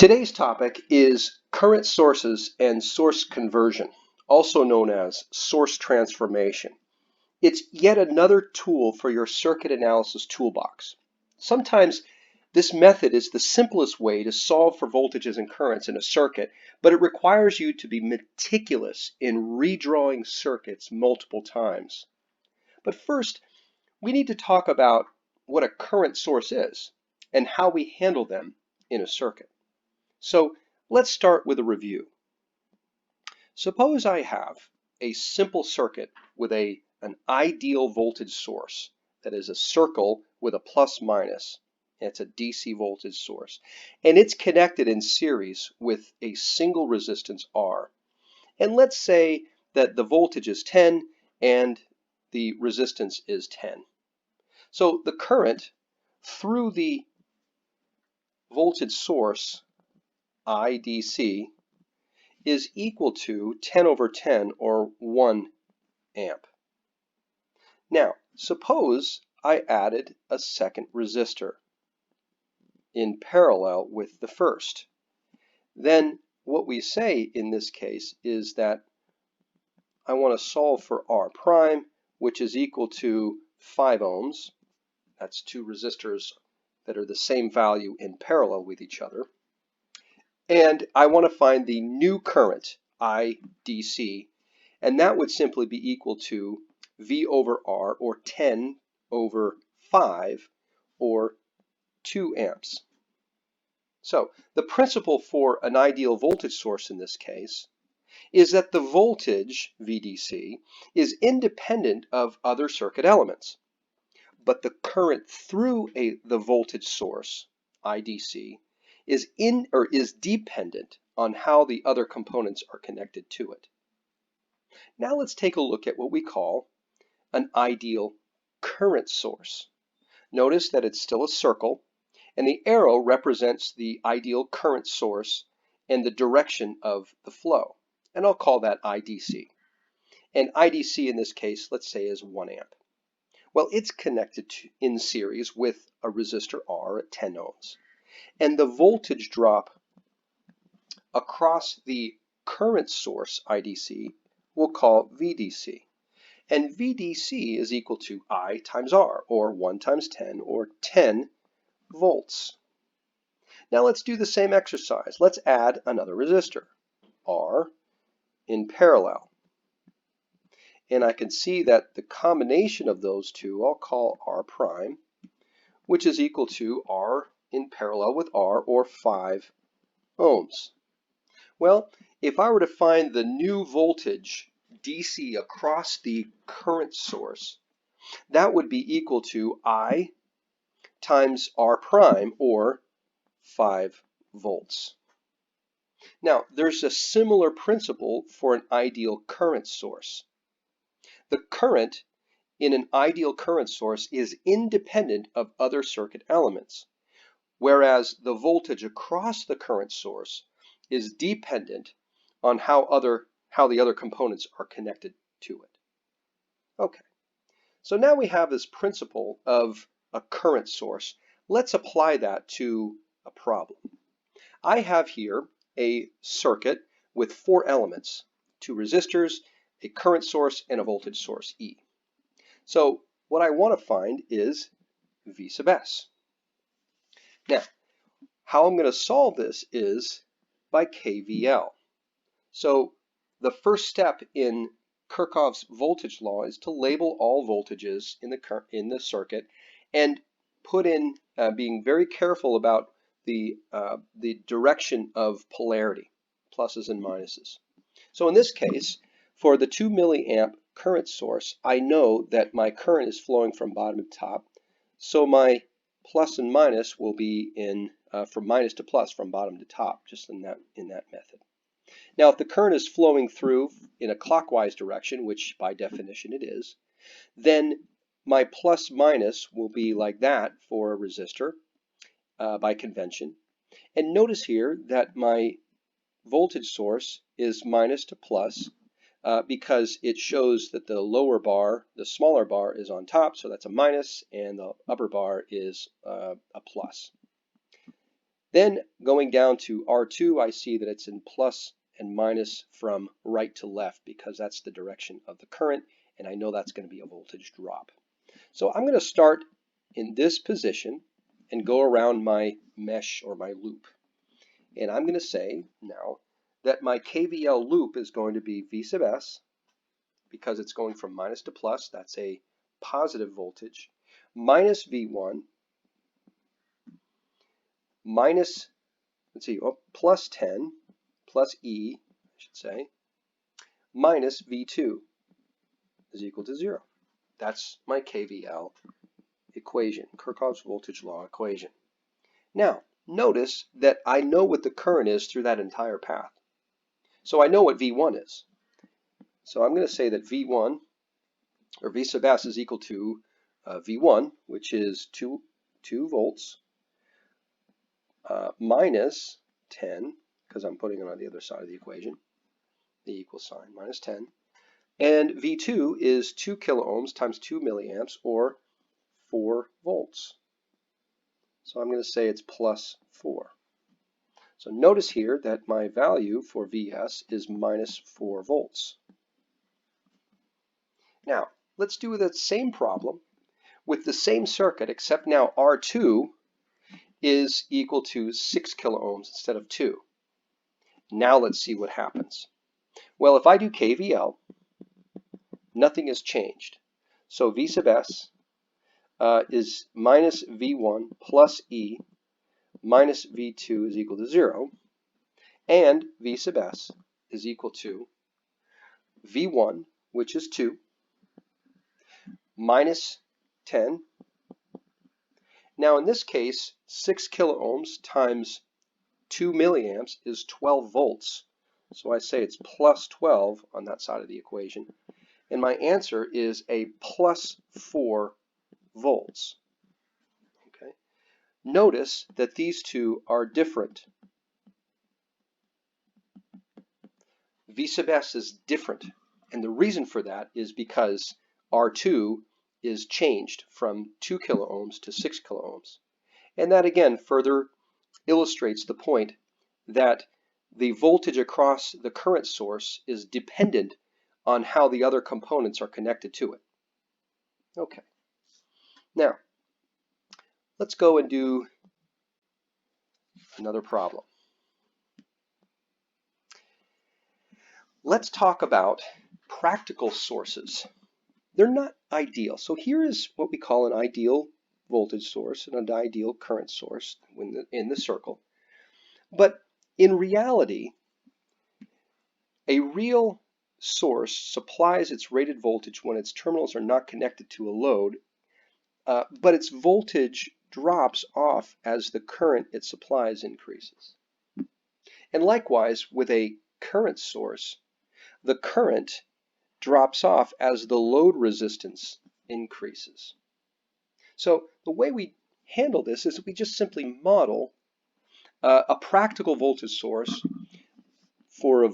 Today's topic is current sources and source conversion, also known as source transformation. It's yet another tool for your circuit analysis toolbox. Sometimes this method is the simplest way to solve for voltages and currents in a circuit, but it requires you to be meticulous in redrawing circuits multiple times. But first, we need to talk about what a current source is and how we handle them in a circuit. So let's start with a review. Suppose I have a simple circuit with an ideal voltage source that is a circle with a plus minus. It's a DC voltage source. And it's connected in series with a single resistance R. And let's say that the voltage is 10 and the resistance is 10. So the current through the voltage source IDC is equal to 10 over 10 or 1 amp. Now, suppose I added a second resistor in parallel with the first. Then what we say in this case is that I want to solve for R prime, which is equal to 5 ohms. That's two resistors that are the same value in parallel with each other. And I want to find the new current, IDC, and that would simply be equal to V over R, or 10 over 5, or 2 amps. So the principle for an ideal voltage source in this case is that the voltage, VDC, is independent of other circuit elements, but the current through the voltage source, IDC, is dependent on how the other components are connected to it. Now let's take a look at what we call an ideal current source. Notice that it's still a circle, and the arrow represents the ideal current source and the direction of the flow. And I'll call that IDC. And IDC in this case, let's say, is 1 amp. Well, it's connected in series with a resistor R at 10 ohms. And the voltage drop across the current source IDC we'll call VDC. And VDC is equal to I times R, or 1 times 10, or 10 volts. Now let's do the same exercise. Let's add another resistor, R, in parallel. And I can see that the combination of those two I'll call R prime, which is equal to R in parallel with R, or 5 ohms. Well, if I were to find the new voltage DC across the current source, that would be equal to I times R prime, or 5 volts. Now, there's a similar principle for an ideal current source. The current in an ideal current source is independent of other circuit elements, whereas the voltage across the current source is dependent on how the other components are connected to it. Okay, so now we have this principle of a current source. Let's apply that to a problem. I have here a circuit with 4 elements, 2 resistors, a current source, and a voltage source, E. So what I want to find is V sub S. Now, how I'm going to solve this is by KVL. So the first step in Kirchhoff's voltage law is to label all voltages in the circuit and put in being very careful about the direction of polarity, pluses and minuses. So in this case, for the 2 milliamp current source, I know that my current is flowing from bottom to top, so my plus and minus will be from minus to plus, from bottom to top, just in that method. Now, if the current is flowing through in a clockwise direction, which by definition it is, then my plus minus will be like that for a resistor by convention. And notice here that my voltage source is minus to plus because it shows that the lower bar, the smaller bar, is on top, so that's a minus, and the upper bar is a plus. Then going down to R2, I see that it's in plus and minus from right to left because that's the direction of the current, and I know that's going to be a voltage drop. So I'm going to start in this position and go around my mesh or my loop. And I'm going to say now that my KVL loop is going to be V sub S, because it's going from minus to plus, that's a positive voltage, minus V1, minus, let's see, plus 10, plus E, I should say, minus V2 is equal to 0. That's my KVL equation, Kirchhoff's voltage law equation. Now, notice that I know what the current is through that entire path. So I know what V1 is. So I'm going to say that V1, or V sub S, is equal to V1, which is 2 volts, minus 10, because I'm putting it on the other side of the equation, the equal sign, minus 10. And V2 is 2 kiloohms times 2 milliamps, or 4 volts. So I'm going to say it's plus 4. So notice here that my value for Vs is minus 4 volts. Now, let's do the same problem with the same circuit, except now R2 is equal to 6 kiloohms instead of 2. Now let's see what happens. Well, if I do KVL, nothing has changed. So V sub S is minus V1 plus E minus V2 is equal to 0. And V sub S is equal to V1, which is 2, minus 10. Now in this case, 6 kiloohms times 2 milliamps is 12 volts. So I say it's plus 12 on that side of the equation. And my answer is a plus 4 volts. Okay. Notice that these two are different. V sub S is different. And the reason for that is because R2 is changed from 2 kiloohms to 6 kiloohms. And that again further illustrates the point that the voltage across the current source is dependent on how the other components are connected to it. Okay. Now, let's go and do another problem. Let's talk about practical sources. They're not ideal. So here is what we call an ideal voltage source and an ideal current source in the circle. But in reality, a real source supplies its rated voltage when its terminals are not connected to a load, but its voltage drops off as the current it supplies increases. And likewise, with a current source, the current drops off as the load resistance increases. So the way we handle this is we just simply model a practical voltage source for a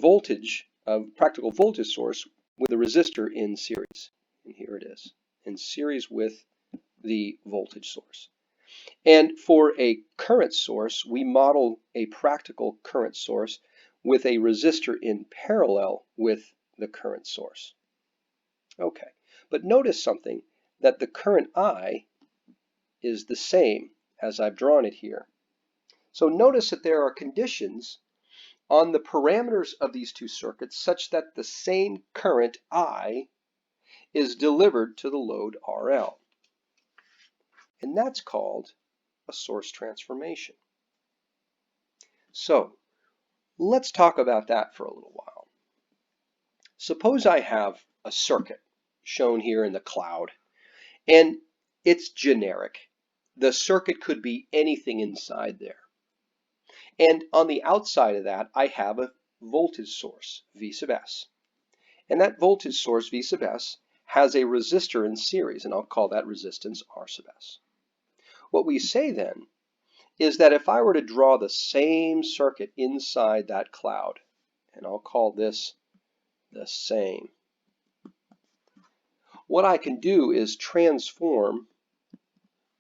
practical voltage source with a resistor in series. And here it is, in series with the voltage source. And for a current source, we model a practical current source with a resistor in parallel with the current source. Okay, but notice something, that the current I is the same as I've drawn it here. So notice that there are conditions on the parameters of these two circuits such that the same current I is delivered to the load RL. And that's called a source transformation. So let's talk about that for a little while. Suppose I have a circuit shown here in the cloud, and it's generic. The circuit could be anything inside there. And on the outside of that, I have a voltage source, V sub S. And that voltage source, V sub S, has a resistor in series, and I'll call that resistance R sub S. What we say then is that if I were to draw the same circuit inside that cloud, and I'll call this the same, what I can do is transform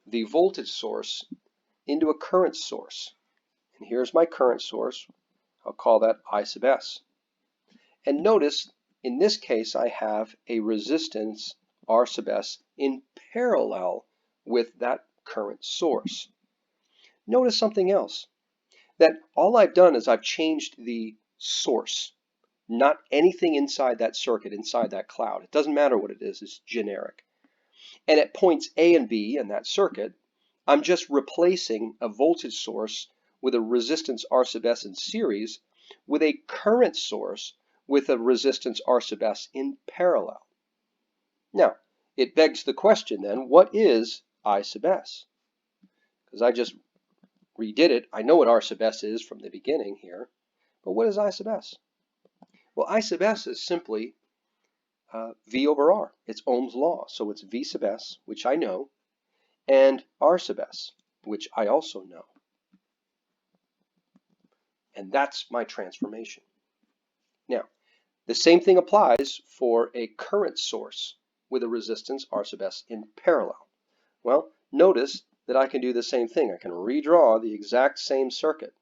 the voltage source into a current source. And here's my current source. I'll call that I sub S. And notice, in this case, I have a resistance R sub S in parallel with that current source. Notice something else, that all I've done is I've changed the source, not anything inside that circuit, inside that cloud. It doesn't matter what it is, it's generic. And at points A and B in that circuit, I'm just replacing a voltage source with a resistance R sub S in series with a current source with a resistance R sub S in parallel. Now, it begs the question then, what is I sub S? Because I just redid it. I know what R sub S is from the beginning here, but what is I sub S? Well, I sub S is simply V over R. It's Ohm's law. So it's V sub S, which I know, and R sub S, which I also know. And that's my transformation. Now, the same thing applies for a current source with a resistance R sub S in parallel. Well, notice that I can do the same thing. I can redraw the exact same circuit.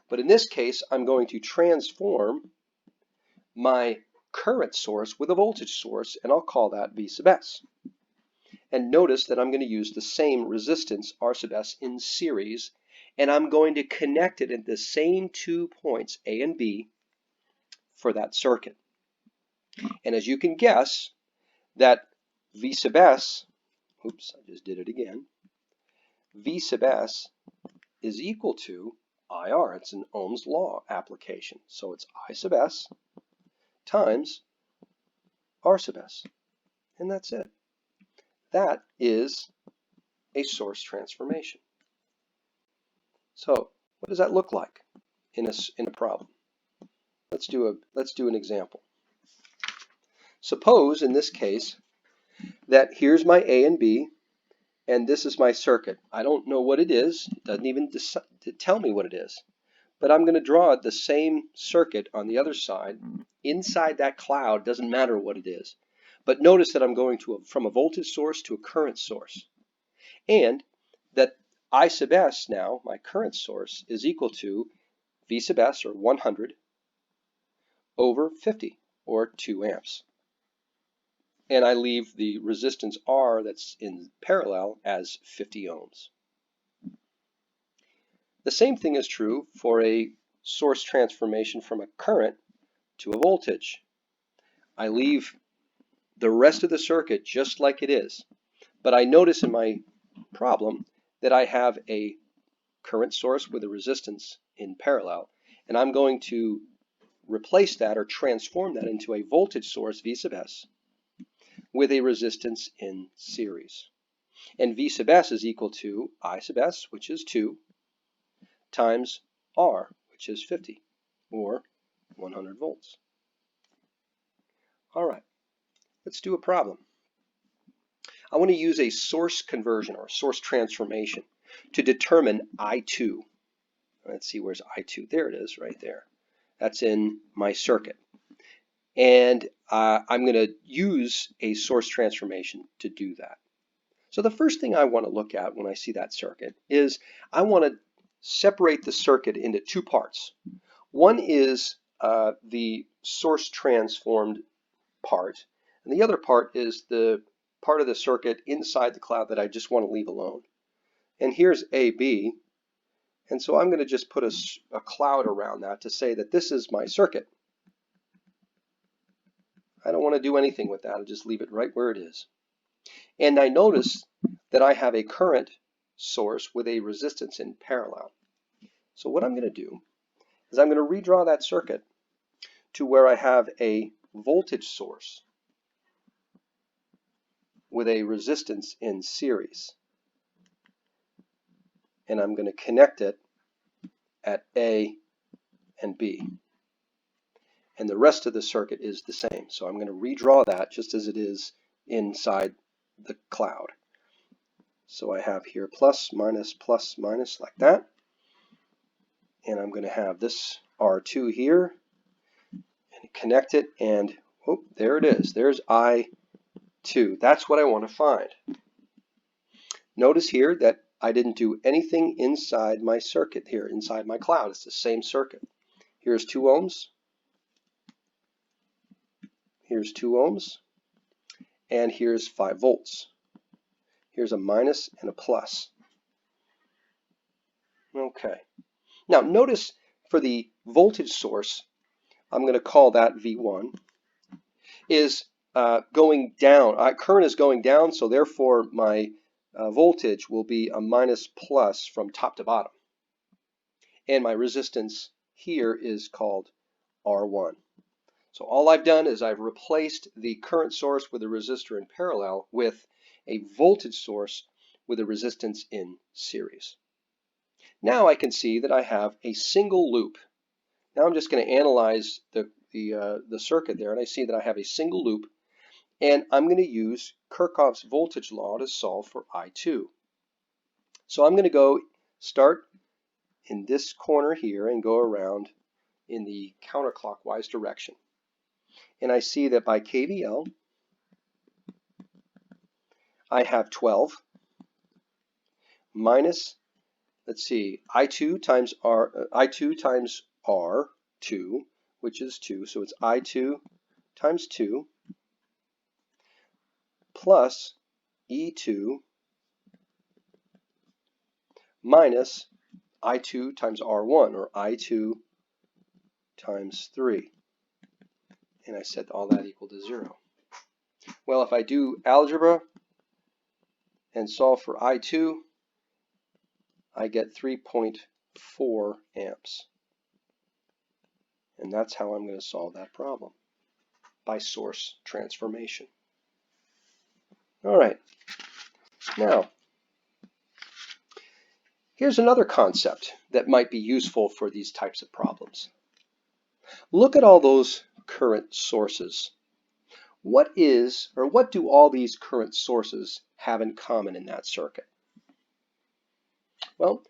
But in this case, I'm going to transform my current source with a voltage source, and I'll call that V sub S. And notice that I'm going to use the same resistance R sub S in series, and I'm going to connect it at the same 2 points, A and B, for that circuit. And as you can guess, that V sub S, oops, I just did it again, V sub S is equal to IR. It's an Ohm's law application. So it's I sub S times R sub S. And that's it. That is a source transformation. So what does that look like in a problem? Let's do an example. Suppose in this case that here's my A and B, and this is my circuit. I don't know what it is. It doesn't even tell me what it is. But I'm going to draw the same circuit on the other side. Inside that cloud, doesn't matter what it is. But notice that I'm going from a voltage source to a current source. And that I sub S now, my current source, is equal to V sub S, or 100, over 50, or 2 amps. And I leave the resistance R that's in parallel as 50 ohms. The same thing is true for a source transformation from a current to a voltage. I leave the rest of the circuit just like it is, but I notice in my problem that I have a current source with a resistance in parallel, and I'm going to replace that or transform that into a voltage source, V sub S, with a resistance in series. And V sub S is equal to I sub S, which is 2, times R, which is 50, or 100 volts. All right, let's do a problem. I want to use a source conversion or source transformation to determine I2. Let's see, where's I2? There it is, right there. That's in my circuit. And I'm going to use a source transformation to do that. So the first thing I want to look at when I see that circuit is I want to separate the circuit into 2 parts. One is the source transformed part, and the other part is the part of the circuit inside the cloud that I just want to leave alone. And here's AB, and so I'm going to just put a cloud around that to say that this is my circuit. I don't want to do anything with that. I'll just leave it right where it is. And I notice that I have a current source with a resistance in parallel. So what I'm going to do is I'm going to redraw that circuit to where I have a voltage source with a resistance in series. And I'm going to connect it at A and B. And the rest of the circuit is the same. So I'm going to redraw that just as it is inside the cloud. So I have here plus, minus, like that. And I'm going to have this R2 here, and connect it, and oh, there it is. There's I2. That's what I want to find. Notice here that I didn't do anything inside my circuit here, inside my cloud. It's the same circuit. Here's 2 ohms. Here's 2 ohms. And here's 5 volts. Here's a minus and a plus. Okay. Now notice for the voltage source, I'm going to call that V1, is going down. Current is going down, so therefore my voltage will be a minus plus from top to bottom. And my resistance here is called R1. So all I've done is I've replaced the current source with a resistor in parallel with a voltage source with a resistance in series. Now I can see that I have a single loop. Now I'm just going to analyze the circuit there, and I see that I have a single loop, and I'm going to use Kirchhoff's voltage law to solve for I2. So I'm going to go start in this corner here and go around in the counterclockwise direction. And I see that by KVL, I have 12 minus, let's see, I2 times R2, which is 2. So it's I2 times 2 plus E2 minus I2 times R1, or I2 times 3. And I set all that equal to 0. Well, if I do algebra and solve for I2, I get 3.4 amps. And that's how I'm going to solve that problem, by source transformation. All right. Now, here's another concept that might be useful for these types of problems. Look at all those current sources. What do all these current sources have in common in that circuit? Well,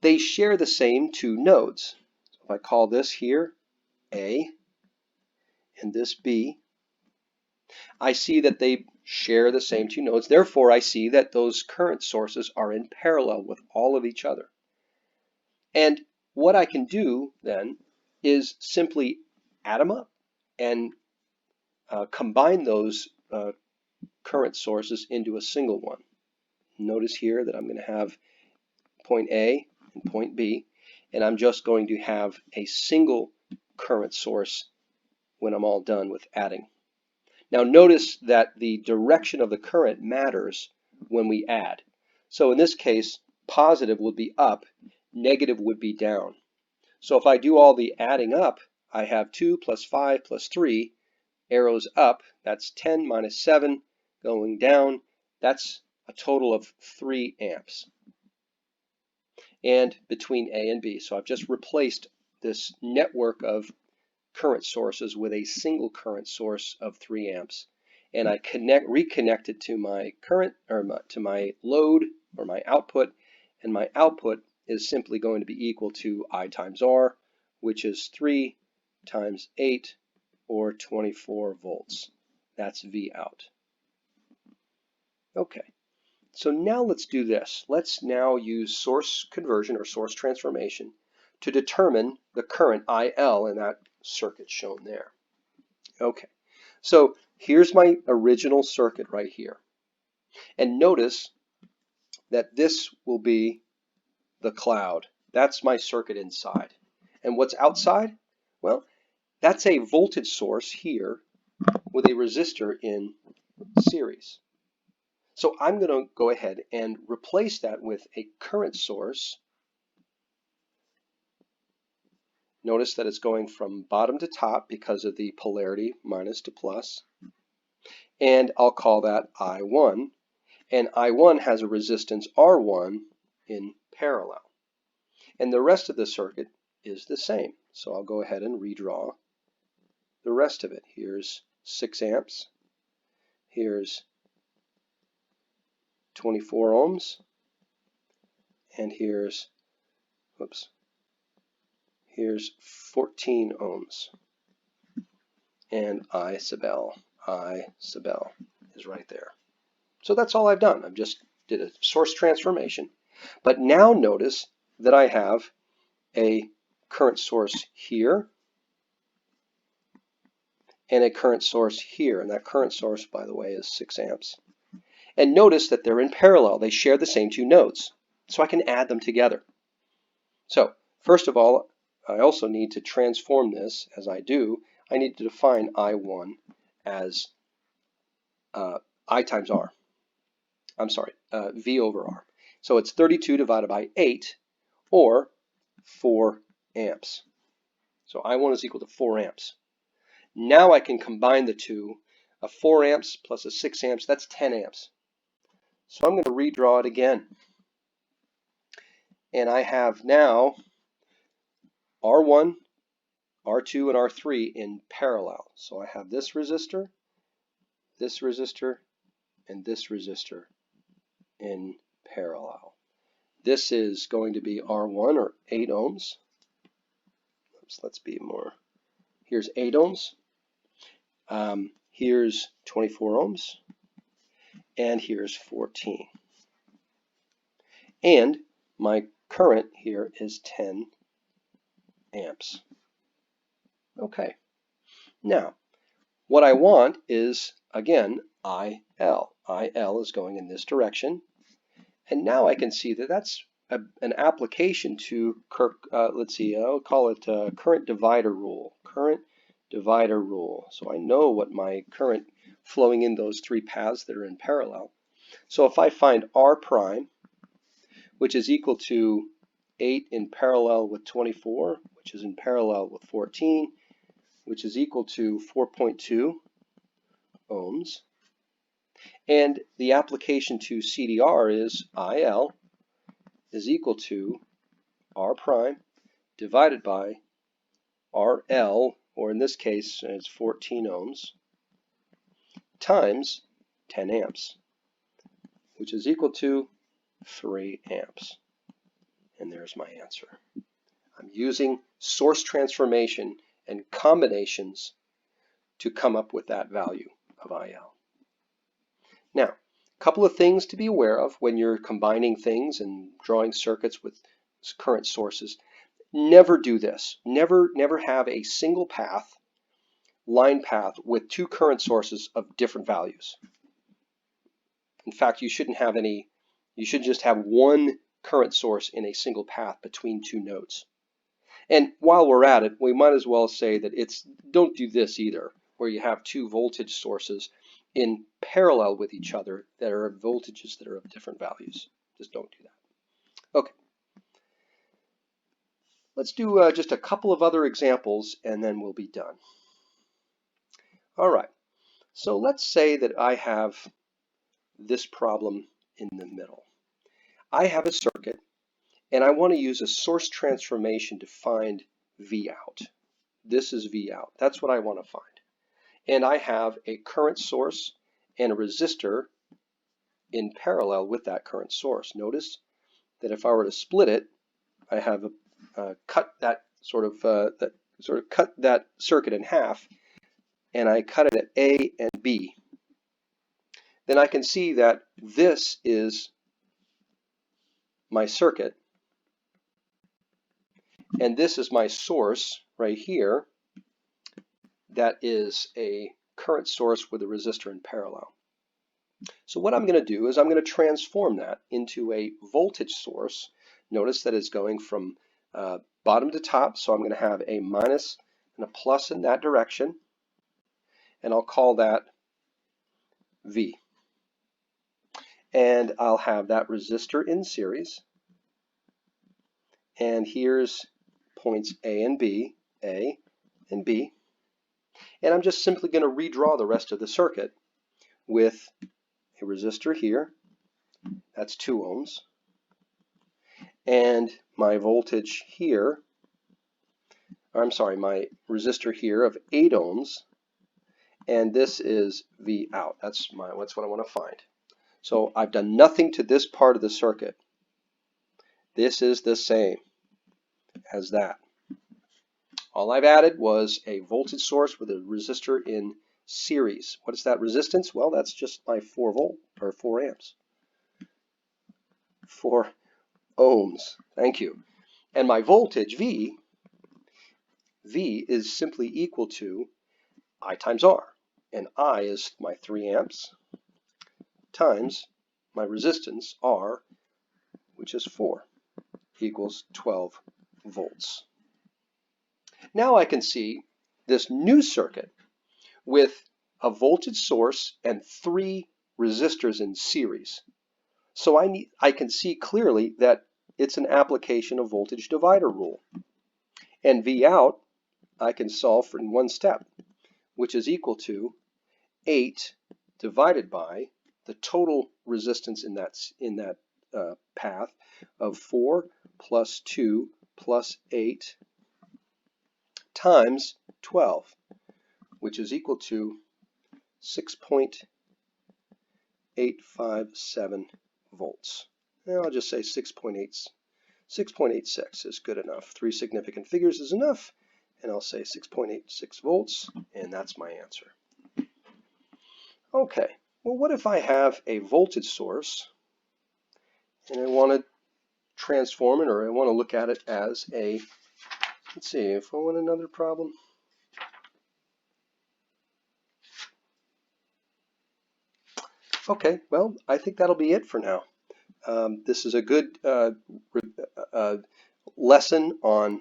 they share the same 2 nodes. So if I call this here A and this B, I see that they share the same 2 nodes. Therefore, I see that those current sources are in parallel with all of each other. And what I can do then is simply add them up and combine those current sources into a single one. Notice here that I'm going to have point A and point B, and I'm just going to have a single current source when I'm all done with adding. Now notice that the direction of the current matters when we add. So in this case, positive would be up, negative would be down. So if I do all the adding up, I have 2 plus 5 plus 3, arrows up, that's 10 minus 7, going down, that's a total of 3 amps. And between A and B, so I've just replaced this network of current sources with a single current source of 3 amps. And I reconnect it to my current, or to my load, or my output, and my output is simply going to be equal to I times R, which is 3 times 8, or 24 volts. That's V out. Okay, so now let's do this. Let's now use source conversion or source transformation to determine the current IL in that circuit shown there. Okay, so here's my original circuit right here. And notice that this will be the cloud. That's my circuit inside. And what's outside? Well, that's a voltage source here with a resistor in series. So I'm going to go ahead and replace that with a current source. Notice that it's going from bottom to top because of the polarity, minus to plus. And I'll call that I1. And I1 has a resistance R1 in parallel. And the rest of the circuit is the same. So I'll go ahead and redraw the rest of it. Here's 6 amps. Here's 24 ohms. And here's 14 ohms. And I sub L is right there. So that's all I've done. I've just did a source transformation. But now notice that I have a current source here and a current source here. And that current source, by the way, is 6 amps. And notice that they're in parallel. They share the same two nodes. So I can add them together. So first of all, I also need to transform this. As I do, I need to define I1 as I times R. I'm sorry, V over R. So it's 32 divided by 8, or 4 amps. So I1 is equal to 4 amps. Now I can combine the two. A 4 amps plus a 6 amps, that's 10 amps. So I'm going to redraw it again. And I have now R1, R2, and R3 in parallel. So I have this resistor, and this resistor in parallel. This is going to be R1, or 8 ohms. Let's be more. Here's 8 ohms. Here's 24 ohms. And here's 14. And my current here is 10 amps. Okay. Now, what I want is, again, IL. IL is going in this direction. And now I can see that that's an application to, let's see, I'll call it current divider rule. Current divider rule. So I know what my current flowing in those three paths that are in parallel. So if I find R prime, which is equal to 8 in parallel with 24, which is in parallel with 14, which is equal to 4.2 ohms. And the application to CDR is IL is equal to R prime divided by RL, or in this case, it's 14 ohms, times 10 amps, which is equal to 3 amps. And there's my answer. I'm using source transformation and combinations to come up with that value of IL. Now, a couple of things to be aware of when you're combining things and drawing circuits with current sources. Never do this. Never have a single path, line path, with two current sources of different values. In fact, you shouldn't have any. You should just have one current source in a single path between two nodes. And while we're at it, we might as well say that don't do this either, where you have two voltage sources in parallel with each other that are voltages that are of different values. Just don't do that. Okay. Let's do just a couple of other examples and then we'll be done. All right. So let's say that I have this problem in the middle. I have a circuit and I want to use a source transformation to find V out. This is V out. That's what I want to find. And I have a current source and a resistor in parallel with that current source. Notice that if I were to split it, I have cut that circuit in half, and I cut it at A and B. Then I can see that this is my circuit, and this is my source right here. That is a current source with a resistor in parallel. So what I'm going to do is I'm going to transform that into a voltage source. Notice that it's going from bottom to top, so I'm going to have a minus and a plus in that direction, and I'll call that V. And I'll have that resistor in series, and here's points A and B, and I'm just simply going to redraw the rest of the circuit with a resistor here, that's 2 ohms, and my voltage here, my resistor here of 8 ohms, and this is V out. That's what I want to find. So I've done nothing to this part of the circuit. This is the same as that. All I've added was a voltage source with a resistor in series. What is that resistance? Well, that's just my 4 volt or 4 amps. ohms. Thank you. And my voltage, V is simply equal to I times R. And I is my 3 amps times my resistance, R, which is 4, equals 12 volts. Now I can see this new circuit with a voltage source and 3 resistors in series. So I can see clearly that it's an application of voltage divider rule. And V out I can solve for in one step, which is equal to 8 divided by the total resistance in that path of 4 plus 2 plus 8 times 12, which is equal to 6.857 volts. And I'll just say 6.86 is good enough. 3 significant figures is enough, and I'll say 6.86 volts, and that's my answer. Okay, well, what if I have a voltage source and I want to transform it, or I want to look at it as a, let's see, if I want another problem. Okay, well, I think that'll be it for now. This is a good lesson on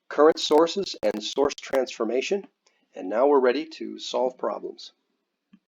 current sources and source transformation, and now we're ready to solve problems.